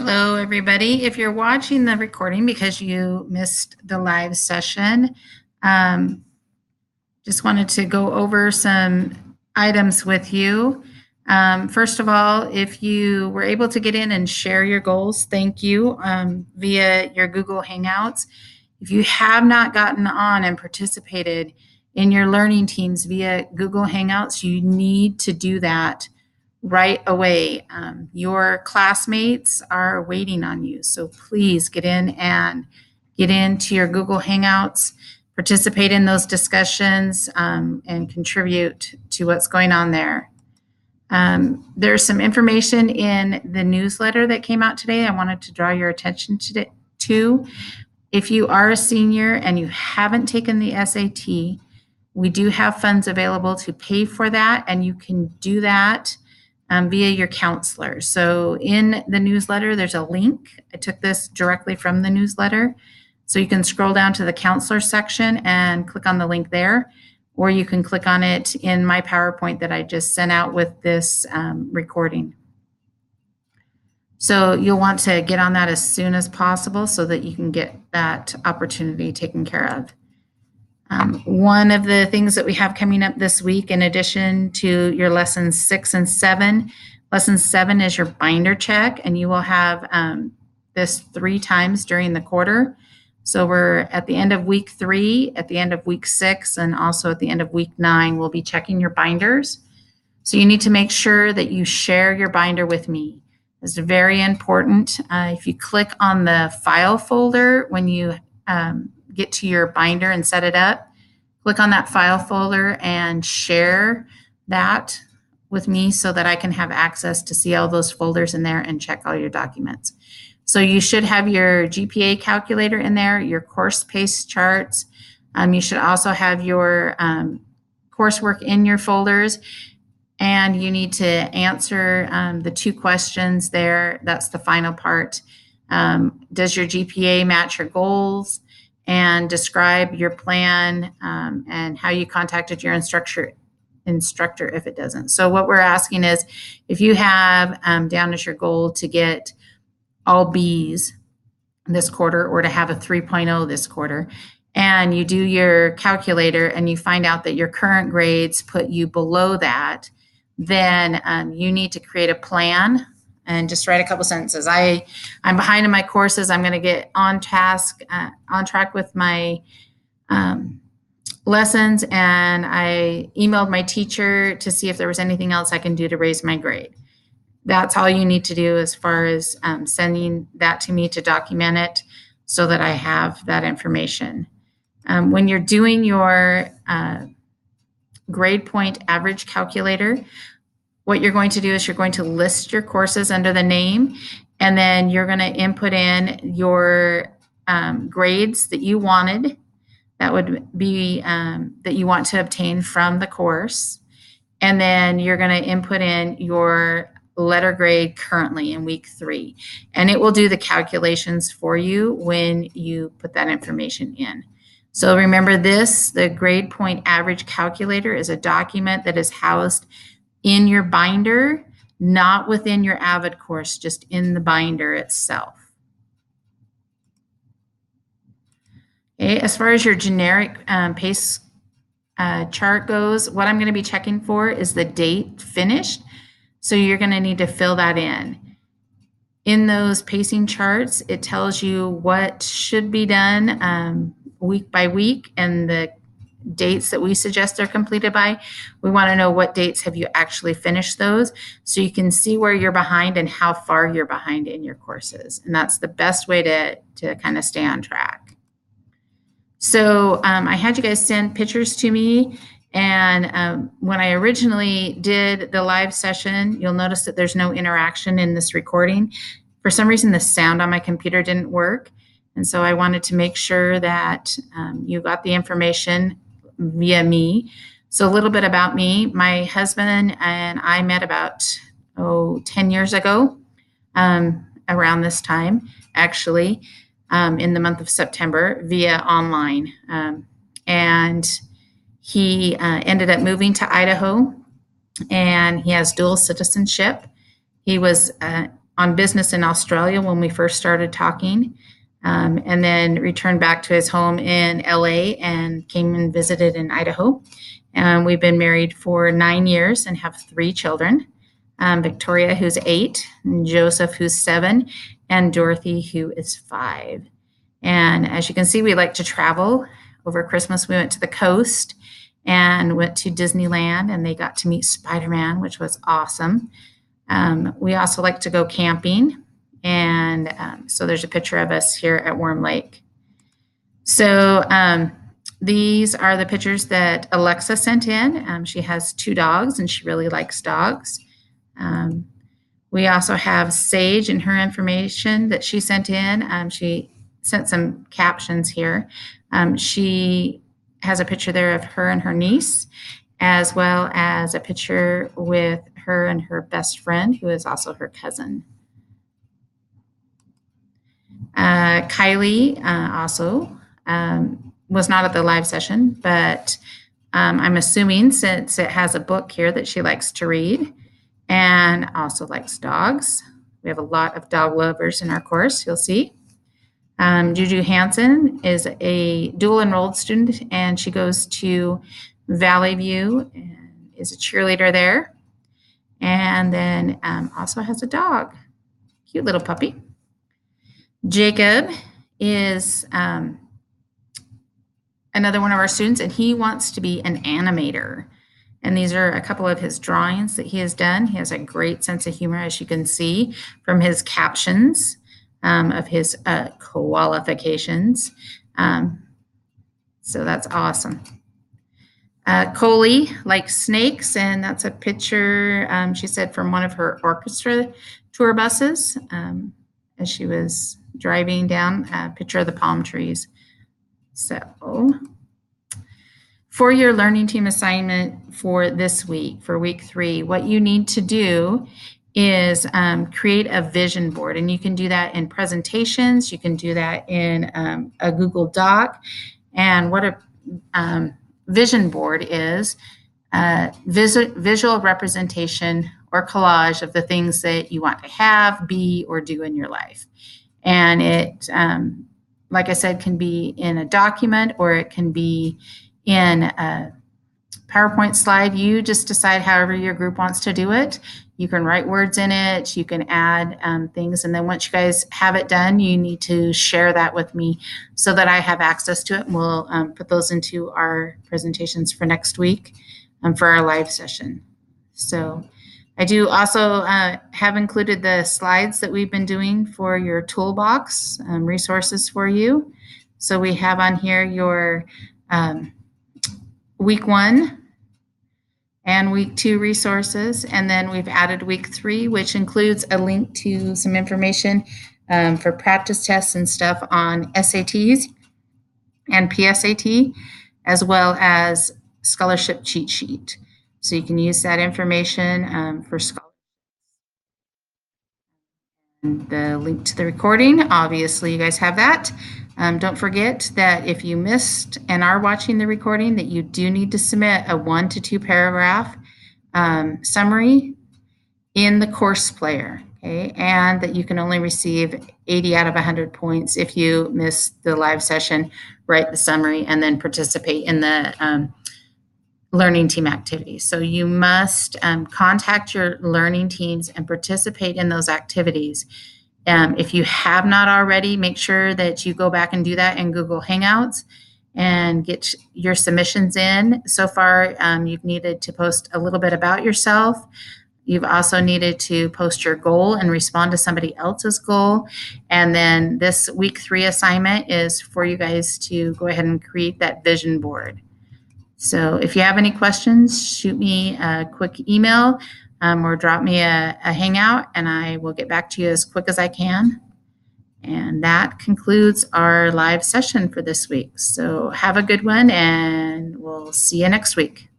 Hello, everybody. If you're watching the recording because you missed the live session, um, just wanted to go over some items with you. First of all, if you were able to get in and share your goals, thank you via your Google Hangouts. If you have not gotten on and participated in your learning teams via Google Hangouts, you need to do that right away. Your classmates are waiting on you. So please get in and get into your Google Hangouts, participate in those discussions, and contribute to what's going on there. There's some information in the newsletter that came out today I wanted to draw your attention to. If you are a senior and you haven't taken the SAT, we do have funds available to pay for that, and you can do that via your counselor. So in the newsletter, there's a link. I took this directly from the newsletter. So you can scroll down to the counselor section and click on the link there, or you can click on it in my PowerPoint that I just sent out with this recording. So you'll want to get on that as soon as possible so that you can get that opportunity taken care of. One of the things that we have coming up this week, in addition to your lessons 6 and 7, lesson 7 is your binder check, and you will have this 3 times during the quarter. So we're at the end of week 3, at the end of week 6, and also at the end of week 9, we'll be checking your binders. So you need to make sure that you share your binder with me. It's very important. If you click on the file folder when you get to your binder and set it up, click on that file folder and share that with me so that I can have access to see all those folders in there and check all your documents. So you should have your GPA calculator in there, your course pace charts. You should also have your coursework in your folders, and you need to answer the 2 questions there. That's the final part. Does your GPA match your goals? And describe your plan and how you contacted your instructor if it doesn't. So what we're asking is, if you have down as your goal to get all B's this quarter or to have a 3.0 this quarter, and you do your calculator and you find out that your current grades put you below that, then you need to create a plan and just write a couple sentences. I'm behind in my courses. I'm going to get on track with my lessons, and I emailed my teacher to see if there was anything else I can do to raise my grade. That's all you need to do as far as sending that to me to document it so that I have that information. When you're doing your grade point average calculator, what you're going to do is you're going to list your courses under the name, and then you're going to input in your grades that you wanted, that would be that you want to obtain from the course. And then you're going to input in your letter grade currently in week 3. And it will do the calculations for you when you put that information in. So remember this, the grade point average calculator is a document that is housed in your binder, not within your AVID course, just in the binder itself. Okay, as far as your generic PACE chart goes, what I'm going to be checking for is the date finished. So you're going to need to fill that in. In those pacing charts, it tells you what should be done week by week and the dates that we suggest they're completed by. We want to know what dates have you actually finished those, so you can see where you're behind and how far you're behind in your courses. And that's the best way to kind of stay on track. So I had you guys send pictures to me, and when I originally did the live session, you'll notice that there's no interaction in this recording. For some reason, the sound on my computer didn't work, and so I wanted to make sure that you got the information via me. So a little bit about me. My husband and I met about 10 years ago, around this time, actually, in the month of September via online. And he ended up moving to Idaho, and he has dual citizenship. He was on business in Australia when we first started talking, and then returned back to his home in LA and came and visited in Idaho. And we've been married for 9 years and have 3 children. Victoria, who's 8, Joseph, who's 7, and Dorothy, who is 5. And as you can see, we like to travel. Over Christmas, we went to the coast and went to Disneyland, and they got to meet Spider-Man, which was awesome. We also like to go camping, and so there's a picture of us here at Worm Lake. So these are the pictures that Alexa sent in. She has 2 dogs, and she really likes dogs. We also have Sage and her information that she sent in. She sent some captions here. She has a picture there of her and her niece, as well as a picture with her and her best friend, who is also her cousin. Kylie also was not at the live session, but I'm assuming since it has a book here that she likes to read and also likes dogs. We have a lot of dog lovers in our course, you'll see. Juju Hansen is a dual enrolled student, and she goes to Valley View and is a cheerleader there. And then also has a dog, cute little puppy. Jacob is another one of our students, and he wants to be an animator. And these are a couple of his drawings that he has done. He has a great sense of humor, as you can see from his captions of his qualifications. So that's awesome. Coley likes snakes, and that's a picture, she said, from one of her orchestra tour buses as she was driving down, a picture of the palm trees. So for your learning team assignment for this week, for week 3, what you need to do is create a vision board. And you can do that in presentations. You can do that in a Google Doc. And what a vision board is visual representation or collage of the things that you want to have, be, or do in your life. And it, like I said, can be in a document, or it can be in a PowerPoint slide. You just decide however your group wants to do it. You can write words in it, you can add things, and then once you guys have it done, you need to share that with me so that I have access to it. And we'll put those into our presentations for next week for our live session. So I do also have included the slides that we've been doing for your toolbox resources for you. So we have on here your week 1 and week 2 resources, and then we've added week 3, which includes a link to some information for practice tests and stuff on SATs and PSAT, as well as scholarship cheat sheet. So you can use that information for scholarships. And the link to the recording, obviously you guys have that. Don't forget that if you missed and are watching the recording, that you do need to submit a 1 to 2 paragraph summary in the course player, okay? And that you can only receive 80 out of 100 points if you miss the live session, write the summary, and then participate in the learning team activities. So you must contact your learning teams and participate in those activities. If you have not already, make sure that you go back and do that in Google Hangouts and get your submissions in. So far, you've needed to post a little bit about yourself. You've also needed to post your goal and respond to somebody else's goal. And then this week 3 assignment is for you guys to go ahead and create that vision board. So if you have any questions, shoot me a quick email or drop me a hangout, and I will get back to you as quick as I can. And that concludes our live session for this week. So have a good one, and we'll see you next week.